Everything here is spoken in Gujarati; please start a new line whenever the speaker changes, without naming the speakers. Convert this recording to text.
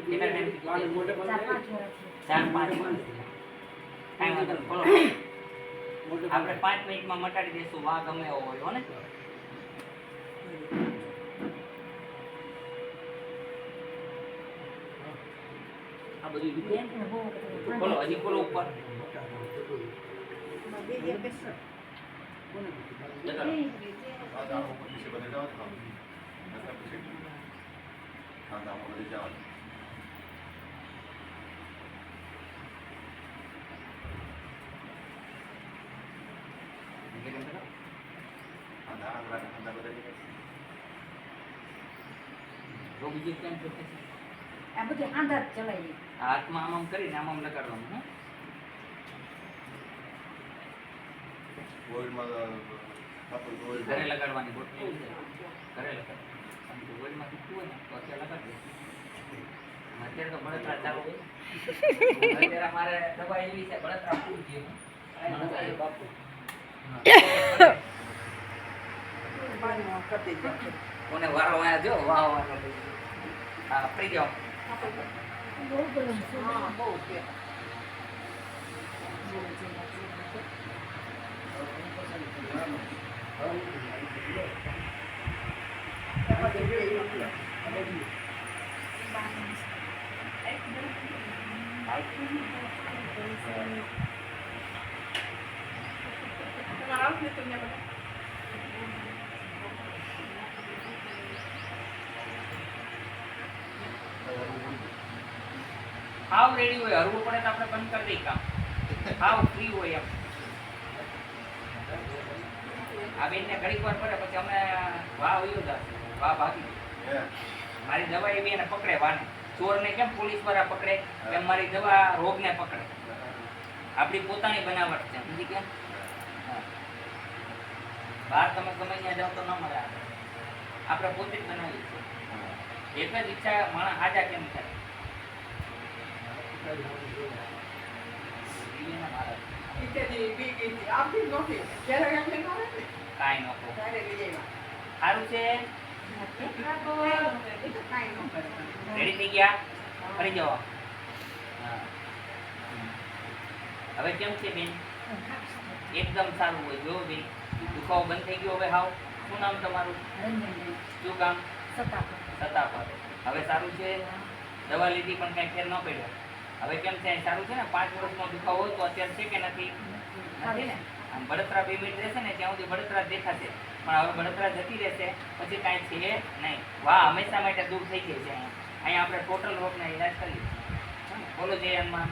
કેટલા ટાઈમ
મોટે
4-5 વર્ષ કાંઈ વાંધો નહીં બોલો આપણે 5 મિનિટમાં મટાડી દઈશું વાહ ગમે એવો હોય હો ને આ બધું બોલો હજી બોલો ઉપર બીજું કેમ છે
આ બધી આંધા ચલાવી
હાથમાં આમ કરીને આમ લગાડવાનું હે ઘરે લગાડવાની ગોઠવી ઘરે લગાડવાની ગોળમાં તૂટતું હોય ને તો અત્યારે લગાડી દે અત્યારે તો બળતરા ચાલુ હોય અત્યારે મારે દવા એવી છે બળતરા પૂરી ગયું બાપુ કોને વારો વાયા જો વાહ વાહ હા ફરી જાઓ
બહુ ગરમ છે
હા બહુ છે
હાવ રેડી હોય હરવું પડે તો આપણે બંધ કરી દઈએ કામ હાવ ફ્રી હોય એમ આ બેનને ઘડીક વાર પડે પછી અમે વાહ વયો જશે વાહ ભાગી મારી દવા એવી એને પકડે વાને ચોરને કેમ પોલીસ વાળા પકડે એમ મારી દવા રોગને પકડે આપણી પોતાની બનાવટ છે સમજી કેમ બહાર તમે ગમે ત્યાં જાઓ તો ન મળે આપણે પોતે જ બનાવીએ છીએ એક જ ઈચ્છા માણસ આજા કેમ થાય કાંઈ નો સારું છે રેડી થઈ ગયા ફરી જાઓ હવે કેમ છે બેન એકદમ સારું હોય જો બેન દુખાવો બંધ થઈ ગયો હવે હાવ શું નામ તમારું શું કામ સતાપર હવે સારું છે દવા લીધી પણ કાંઈ ફેર ન પડ્યો હવે કેમ છે સારું છે ને 5 વર્ષનો દુખાવો હોય તો અત્યારે છે કે નથી નથી ને આમ બળતરા 2 મિનિટ રહેશે ને ત્યાં સુધી બળતરા દેખાશે પણ હવે બળતરા જતી રહેશે પછી કાંઈ છે નહીં વાહ હંમેશા માટે દૂર થઈ ગઈ છે અહીંયા આપણે ટોટલ રોગના ઈલાજ કરીએ બોલો જય હનુમાન